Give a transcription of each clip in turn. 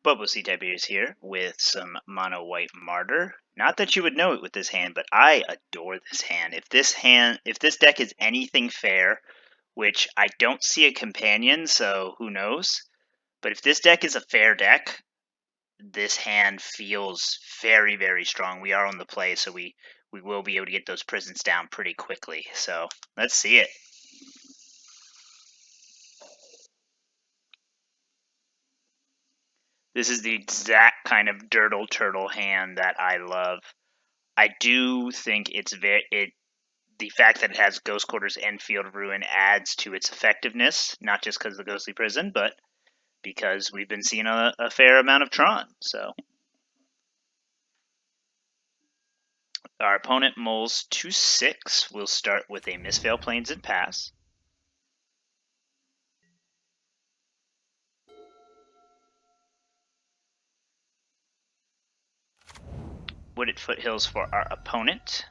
Bobosi Tiberius here with some mono white Martyr. Not that you would know it with this hand, but I adore this hand. If this deck is anything fair, which I don't see a companion, so who knows? But if this deck is a fair deck, this hand feels very, very strong. We are on the play, so we will be able to get those prisons down pretty quickly. So let's see it. This is the exact kind of Dirtle Turtle hand that I love. I do think the fact that it has Ghost Quarters and Field of Ruin adds to its effectiveness, not just because of the Ghostly Prison, but because we've been seeing a fair amount of Tron. So our opponent mulls 2/6. We'll start with a Mistveil Plains and pass. Wooded Foothills for our opponent.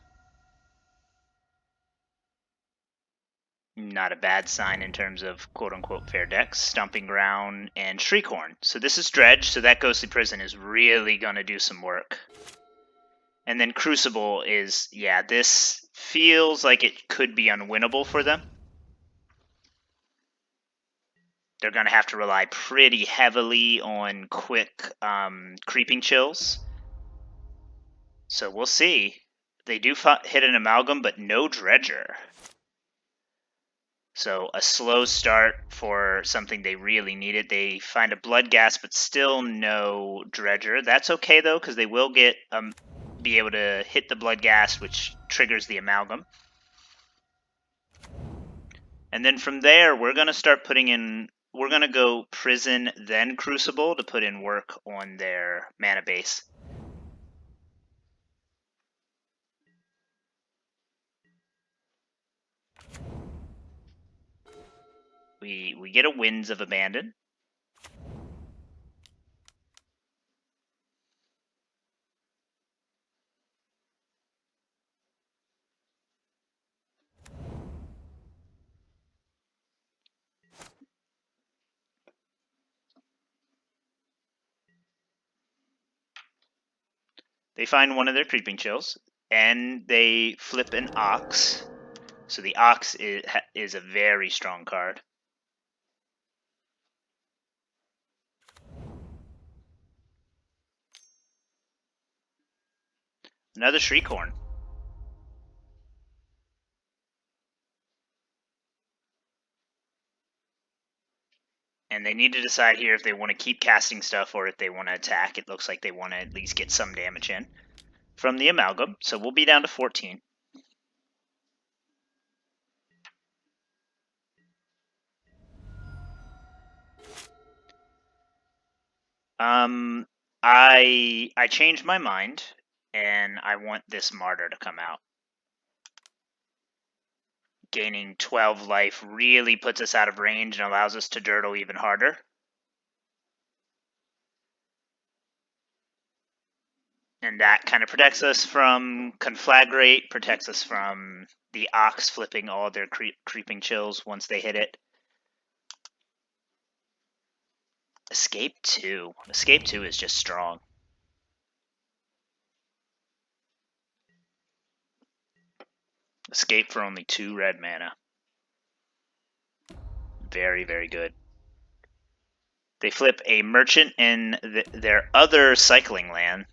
Not a bad sign in terms of quote-unquote fair decks. Stomping Ground and Shriekhorn. So this is Dredge, so that Ghostly Prison is really going to do some work. And then Crucible is, yeah, this feels like it could be unwinnable for them. They're going to have to rely pretty heavily on quick creeping chills. So we'll see. They do hit an Amalgam, but no Dredger. So a slow start for something they really needed. They find a Bloodghast, but still no Dredger. That's okay, though, because they will get be able to hit the Bloodghast, which triggers the Amalgam. And then from there, we're going to start putting in... We're going to go Prison, then Crucible to put in work on their mana base. We get a Winds of Abandon. They find one of their Creeping Chills, and they flip an Ox. So the Ox is a very strong card. Another Shriekhorn. And they need to decide here if they want to keep casting stuff or if they want to attack. It looks like they want to at least get some damage in from the Amalgam. So we'll be down to 14. I changed my mind, and I want this Martyr to come out. Gaining 12 life really puts us out of range and allows us to dirtle even harder. And that kind of protects us from Conflagrate, protects us from the Ox flipping all their creeping chills once they hit it. Escape 2. Escape 2 is just strong. Escape for only 2 red mana. Very, very good. They flip a Merchant in their other cycling land.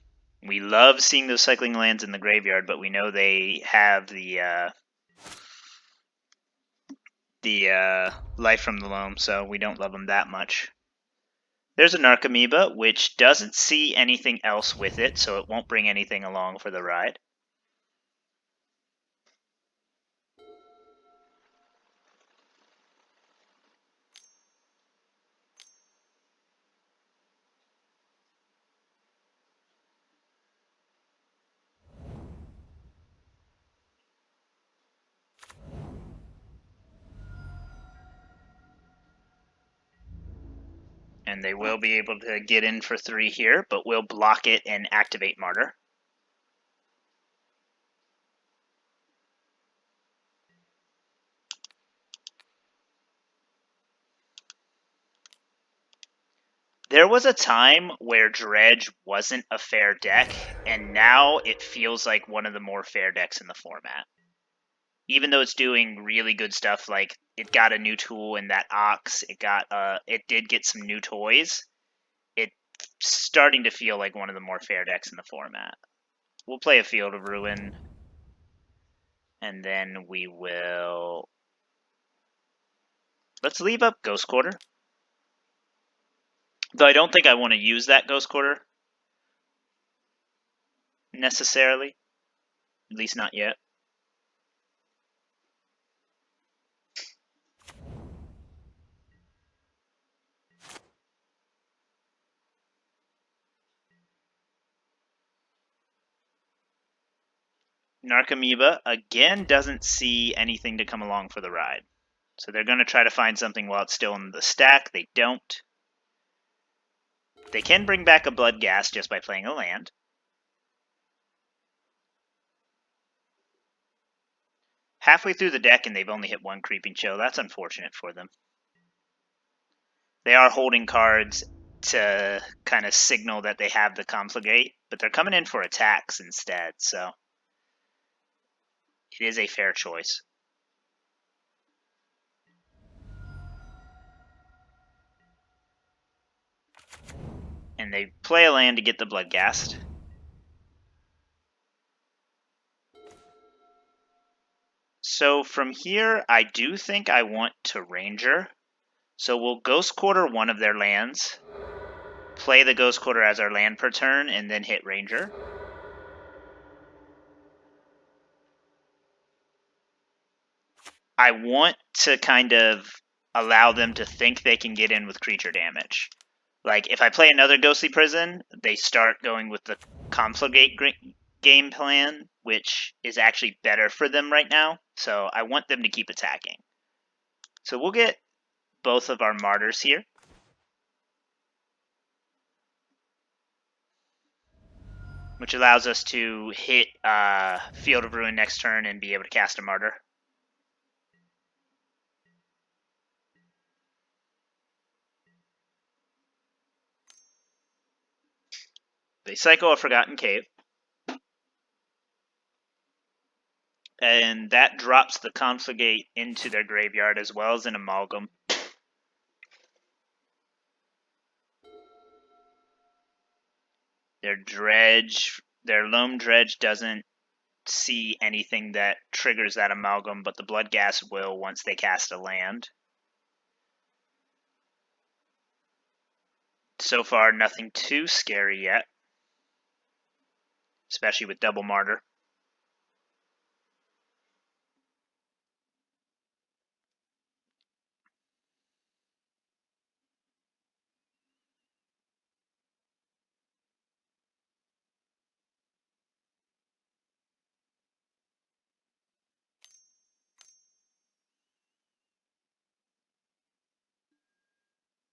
We love seeing those cycling lands in the graveyard, but we know they have the Life from the Loam, so we don't love them that much. There's a Narcomoeba, which doesn't see anything else with it, so it won't bring anything along for the ride. And they will be able to get in for 3 here, but we'll block it and activate Martyr. There was a time where Dredge wasn't a fair deck, and now it feels like one of the more fair decks in the format. Even though it's doing really good stuff, like it got a new tool in that Ox, it did get some new toys. It's starting to feel like one of the more fair decks in the format. We'll play a Field of Ruin, and then we will... Let's leave up Ghost Quarter. Though I don't think I want to use that Ghost Quarter necessarily. At least not yet. Narcomoeba, again, doesn't see anything to come along for the ride. So they're going to try to find something while it's still in the stack. They don't. They can bring back a Bloodghast just by playing a land. Halfway through the deck and they've only hit one Creeping Chill. That's unfortunate for them. They are holding cards to kind of signal that they have the Conflagate, but they're coming in for attacks instead, so it is a fair choice. And they play a land to get the Bloodghast. So from here, I do think I want to Ranger. So we'll Ghost Quarter one of their lands, play the Ghost Quarter as our land per turn, and then hit Ranger. I want to kind of allow them to think they can get in with creature damage. Like, if I play another Ghostly Prison, they start going with the Conflagate game plan, which is actually better for them right now. So I want them to keep attacking. So we'll get both of our Martyrs here. Which allows us to hit Field of Ruin next turn and be able to cast a Martyr. They cycle a Forgotten Cave. And that drops the Conflagate into their graveyard as well as an Amalgam. Their Dredge, their Loam Dredge doesn't see anything that triggers that Amalgam, but the Bloodghast will once they cast a land. So far, nothing too scary yet, especially with double Martyr.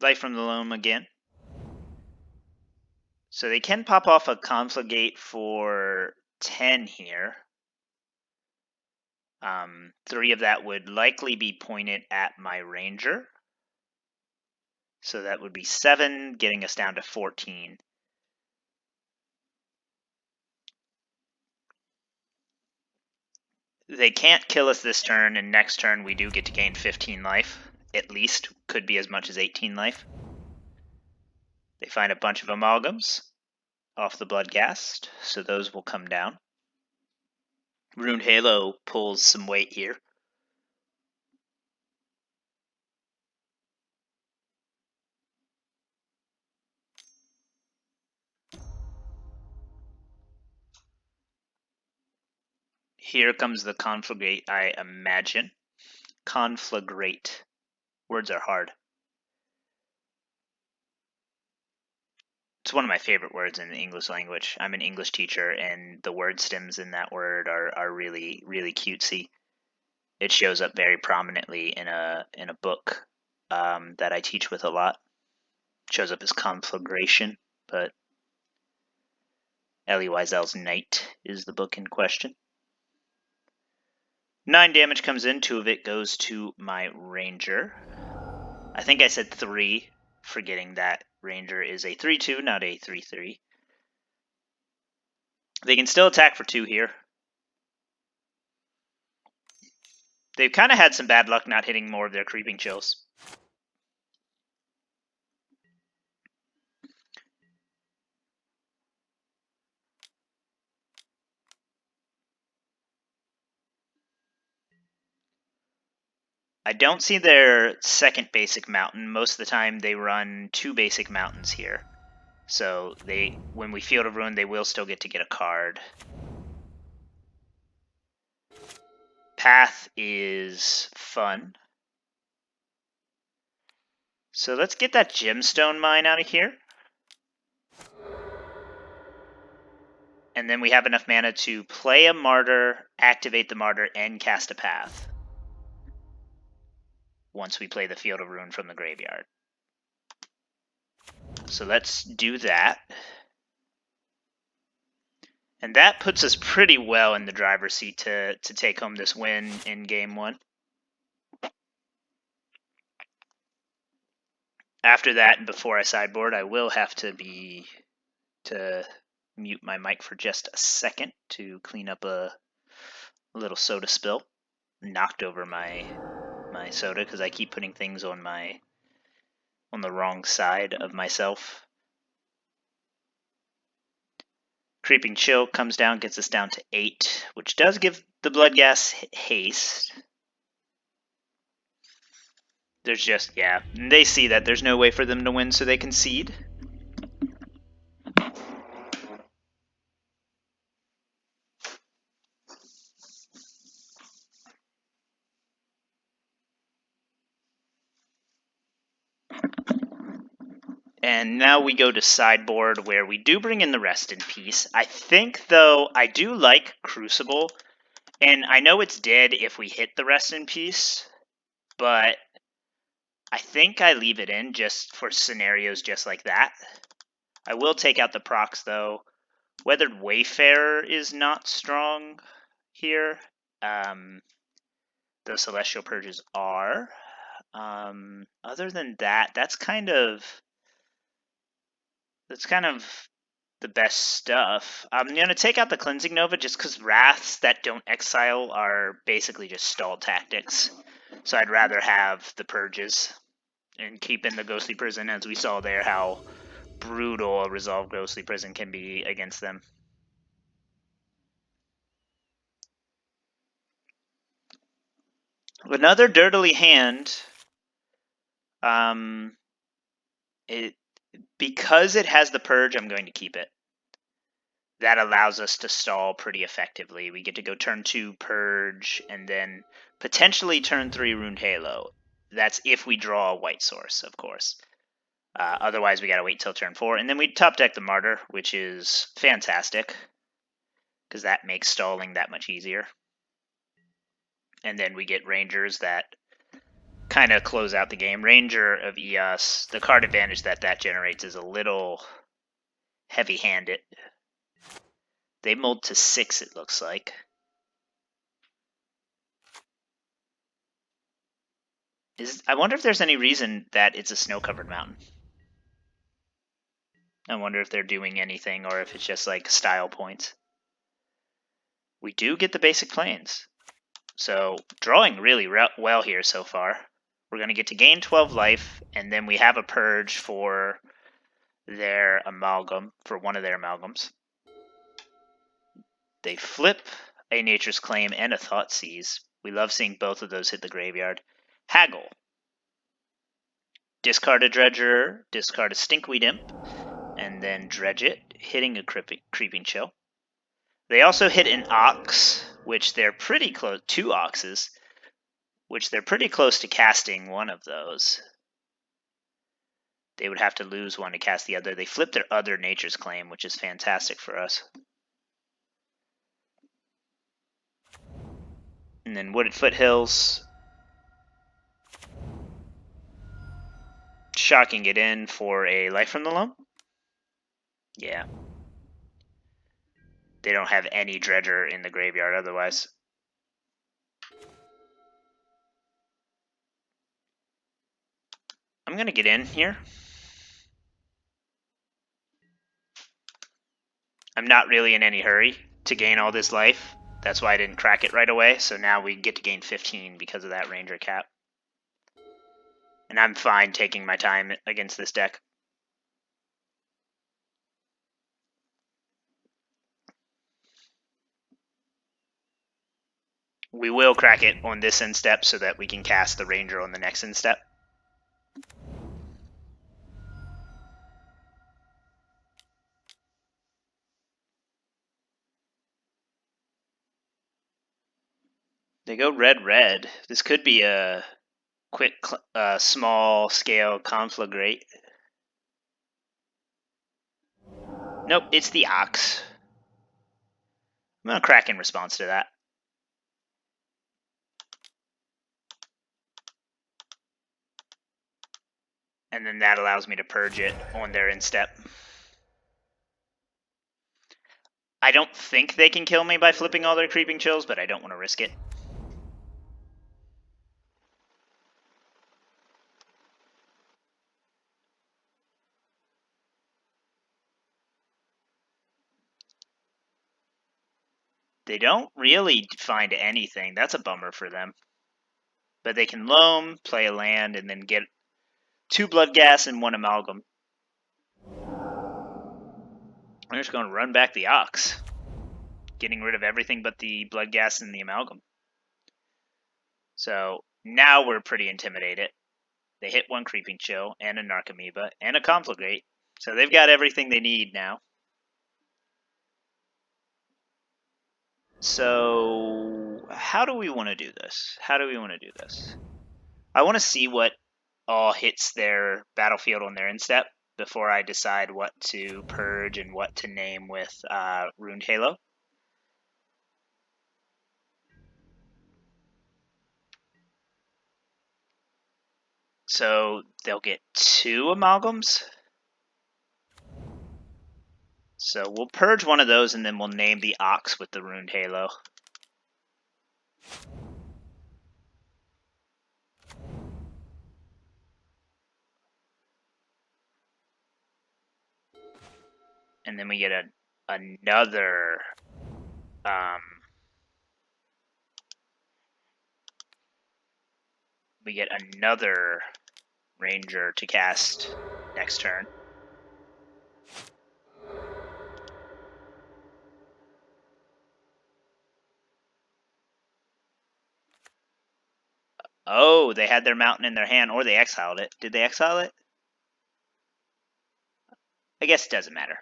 Life from the Loam again. So they can pop off a Conflagate for 10 here. 3 of that would likely be pointed at my Ranger. So that would be 7, getting us down to 14. They can't kill us this turn, and next turn we do get to gain 15 life. At least. Could be as much as 18 life. They find a bunch of Amalgams off the Bloodghast, so those will come down. Runed Halo pulls some weight here. Here comes the Conflagrate, I imagine. Conflagrate. Words are hard. It's one of my favorite words in the English language. I'm an English teacher, and the word stems in that word are really, really cutesy. It shows up very prominently in a book that I teach with a lot. It shows up as Conflagration, but Elie Wiesel's Night is the book in question. 9 damage comes in, 2 of it goes to my Ranger. I think I said 3, forgetting that Ranger is a 3/2, not a 3/3. They can still attack for 2 here. They've kind of had some bad luck not hitting more of their creeping chills. I don't see their second basic mountain. Most of the time they run 2 basic mountains here. So when we Field of Ruin, they will still get to get a card. Path is fun. So let's get that Gemstone Mine out of here. And then we have enough mana to play a Martyr, activate the Martyr, and cast a Path. Once we play the Field of Ruin from the graveyard. So let's do that. And that puts us pretty well in the driver's seat to take home this win in Game 1. After that, and before I sideboard, I will have to mute my mic for just a second to clean up a little soda spill. Knocked over my soda because I keep putting things on the wrong side of myself. Creeping Chill comes down, gets us down to 8, which does give the Bloodghast haste. There's just, yeah, they see that there's no way for them to win, so they concede. And now we go to sideboard, where we do bring in the Rest in Peace. I think, though, I do like Crucible, and I know it's dead if we hit the Rest in Peace, but I think I leave it in just for scenarios just like that. I will take out the procs, though. Weathered Wayfarer is not strong here. The Celestial Purges are. Other than that, that's kind of the best stuff. I'm going to take out the Cleansing Nova just because Wraths that don't exile are basically just stall tactics. So I'd rather have the Purges and keep in the Ghostly Prison, as we saw there how brutal a Resolve Ghostly Prison can be against them. Another dirtily hand. Because it has the Purge, I'm going to keep it. That allows us to stall pretty effectively. We get to go turn 2 Purge, and then potentially turn 3 Runed Halo. That's if we draw a white source, of course. Otherwise, we gotta wait till turn 4. And then we top deck the Martyr, which is fantastic, because that makes stalling that much easier. And then we get Rangers that kind of close out the game. Ranger of Eos, the card advantage that generates is a little heavy-handed. They mold to 6, it looks like. I wonder if there's any reason that it's a snow-covered mountain. I wonder if they're doing anything, or if it's just like style points. We do get the basic plains. So drawing really well here so far. We're going to get to gain 12 life, and then we have a Purge for their amalgam, for one of their amalgams. They flip a Nature's Claim and a Thoughtseize. We love seeing both of those hit the graveyard. Haggle. Discard a Dredger, discard a Stinkweed Imp, and then dredge it, hitting a Creeping Chill. They also hit an Ox, which they're pretty close, 2 Oxes, which they're pretty close to casting one of those. They would have to lose one to cast the other. They flip their other Nature's Claim, which is fantastic for us. And then Wooded Foothills. Shocking it in for a Life from the Loam. Yeah. They don't have any Dredger in the graveyard otherwise. I'm going to get in here. I'm not really in any hurry to gain all this life. That's why I didn't crack it right away. So now we get to gain 15 because of that Ranger cap. And I'm fine taking my time against this deck. We will crack it on this end step so that we can cast the Ranger on the next end step. They go red. This could be a quick, small scale conflagrate. Nope, it's the Ox. I'm going to crack in response to that. And then that allows me to purge it on their end step. I don't think they can kill me by flipping all their Creeping Chills, but I don't want to risk it. They don't really find anything. That's a bummer for them. But they can loam, play a land, and then get 2 Bloodghast and 1 Amalgam. I'm just going to run back the Ox, getting rid of everything but the Bloodghast and the Amalgam. So now we're pretty intimidated. They hit 1 Creeping Chill and a Narcomoeba and a Conflagrate. So they've got everything they need now. So how do we want to do this? I want to see what all hits their battlefield on their end step before I decide what to purge and what to name with Runed Halo. So they'll get 2 Amalgams. So we'll purge one of those and then we'll name the Ox with the Runed Halo. And then we get another Ranger to cast next turn. Oh, they had their mountain in their hand, or they exiled it. Did they exile it? I guess it doesn't matter.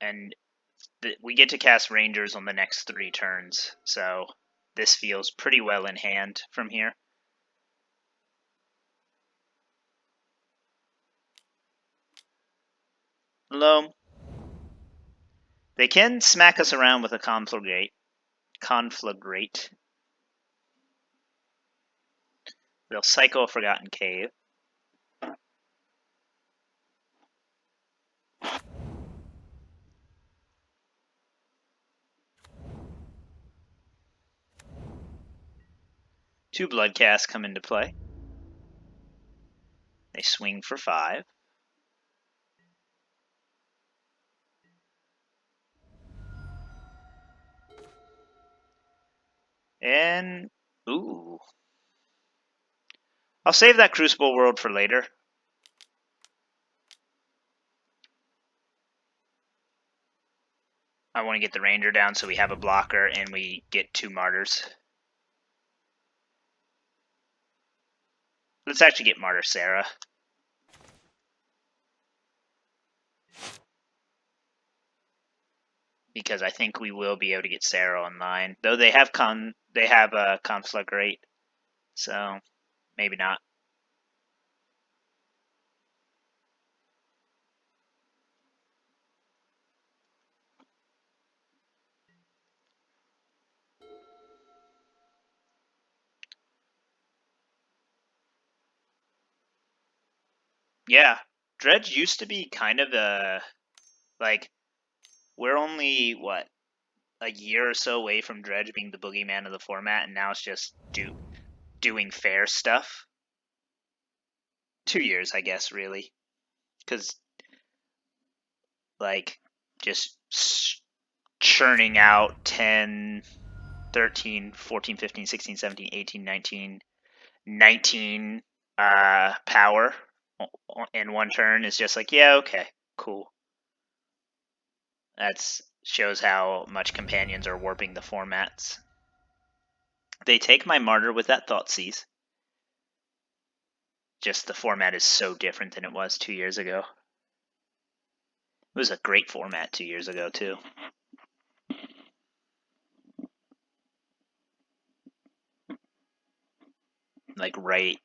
And we get to cast Rangers on the next 3 turns, so this feels pretty well in hand from here. Loam. They can smack us around with a Conflagrate. They'll cycle a Forgotten Cave. Two Bloodcasts come into play. They swing for 5. And, ooh. I'll save that Crucible World for later. I want to get the Ranger down so we have a blocker and we get 2 Martyrs. Let's actually get Martyr Serra. Because I think we will be able to get Serra online. Though they have a Conflagrate, so maybe not. Yeah, Dredge used to be kind of a, like, we're only, what, a year or so away from Dredge being the boogeyman of the format, and now it's just doing fair stuff. 2 years, I guess, really. Because, like, just churning out 10, 13, 14, 15, 16, 17, 18, 19, 19 power in one turn is just like, yeah, okay, cool. That shows how much companions are warping the formats. They take my Martyr with that Thoughtseize. Just the format is so different than it was 2 years ago. It was a great format 2 years ago, too. Like, right.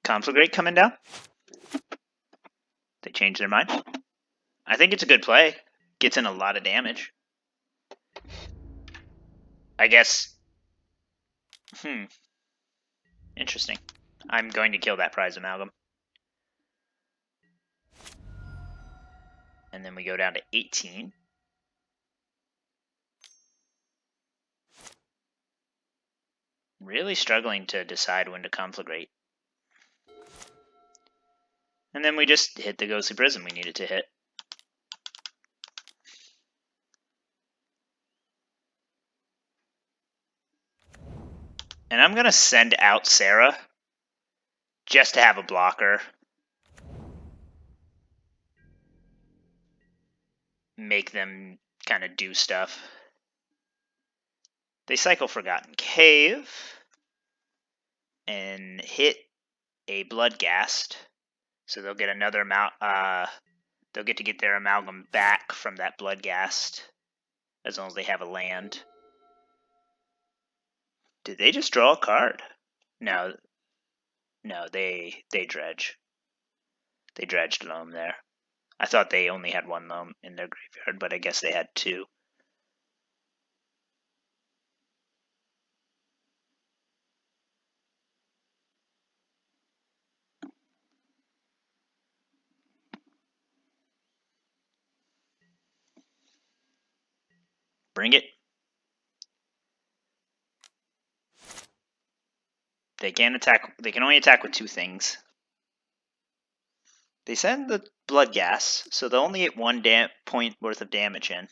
Conflagrate coming down? They changed their mind? I think it's a good play. Gets in a lot of damage. I guess. Interesting. I'm going to kill that Prize Amalgam. And then we go down to 18. Really struggling to decide when to Conflagrate. And then we just hit the Ghostly Prism we needed to hit. And I'm going to send out Serra just to have a blocker. Make them kind of do stuff. They cycle Forgotten Cave and hit a Bloodghast. So they'll get another they'll get to get their Amalgam back from that Bloodghast as long as they have a land. Did they just draw a card? No, they dredge. They dredged Loam there. I thought they only had one Loam in their graveyard, but I guess they had two. Bring it. They can attack. They can only attack with two things. They send the Bloodghast, so they'll only get 1 point worth of damage in.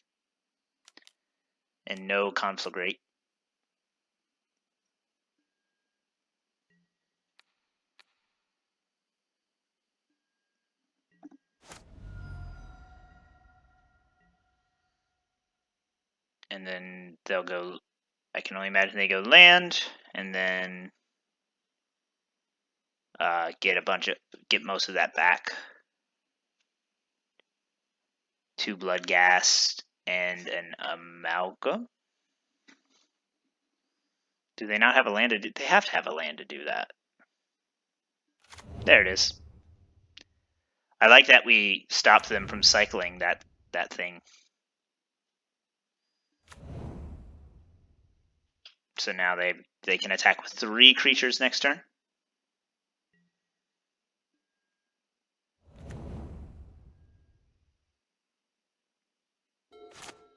And no Conflagrate. And then they'll go, I can only imagine they go land, and then get most of that back. 2 Bloodghast and an Amalgam. Do they not have a land to do? They have to have a land to do that. There it is. I like that we stopped them from cycling that thing. So now they can attack with 3 creatures next turn.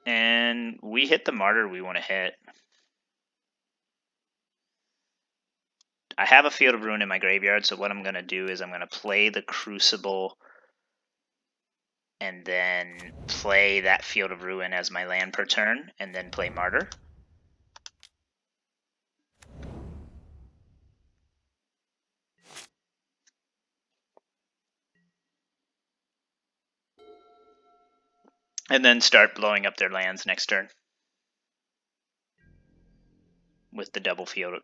And we hit the Martyr we want to hit. I have a Field of Ruin in my graveyard, so what I'm going to do is I'm going to play the Crucible and then play that Field of Ruin as my land per turn, and then play Martyr. And then start blowing up their lands next turn. With the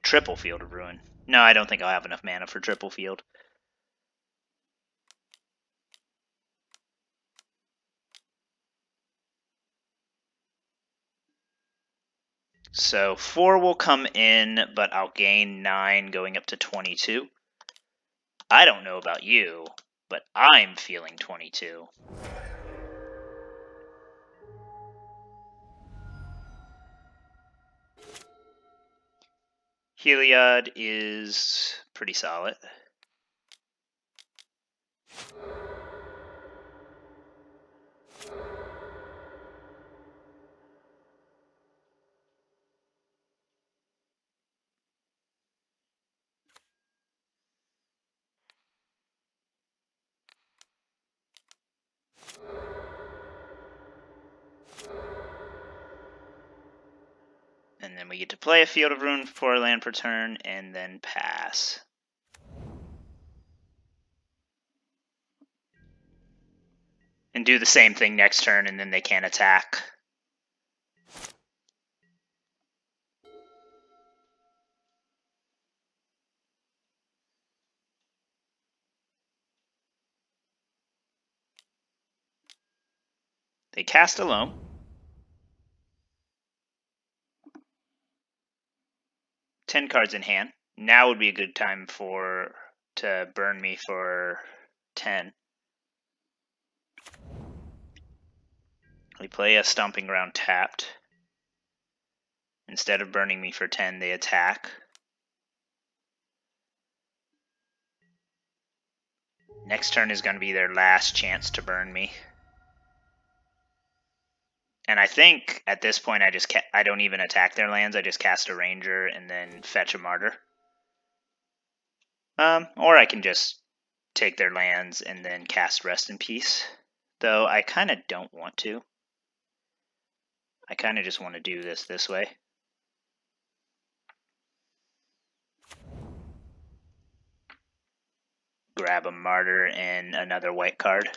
triple Field of Ruin. No, I don't think I'll have enough mana for triple field. So 4 will come in, but I'll gain 9 going up to 22. I don't know about you, but I'm feeling 22. Heliod is pretty solid. And then we get to play a Field of Ruin for a land per turn, and then pass. And do the same thing next turn, and then they can't attack. They cast a Loam. Ten cards in hand. Now would be a good time to burn me for 10. We play a Stomping Ground tapped. Instead of burning me for 10, they attack. Next turn is going to be their last chance to burn me. And I think at this point I don't even attack their lands. I just cast a Ranger and then fetch a Martyr. Or I can just take their lands and then cast Rest in Peace. Though I kind of don't want to. I kind of just want to do this way. Grab a Martyr and another white card.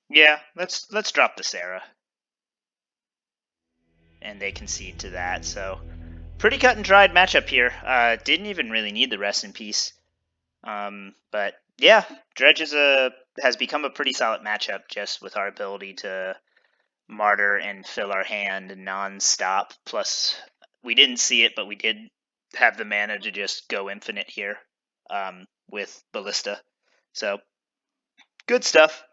Yeah, let's drop the Serra. And they concede to that, so pretty cut and dried matchup here. Didn't even really need the Rest in Peace. But yeah, Dredge has become a pretty solid matchup just with our ability to Martyr and fill our hand non-stop. Plus, we didn't see it, but we did have the mana to just go infinite here with Ballista. So, good stuff.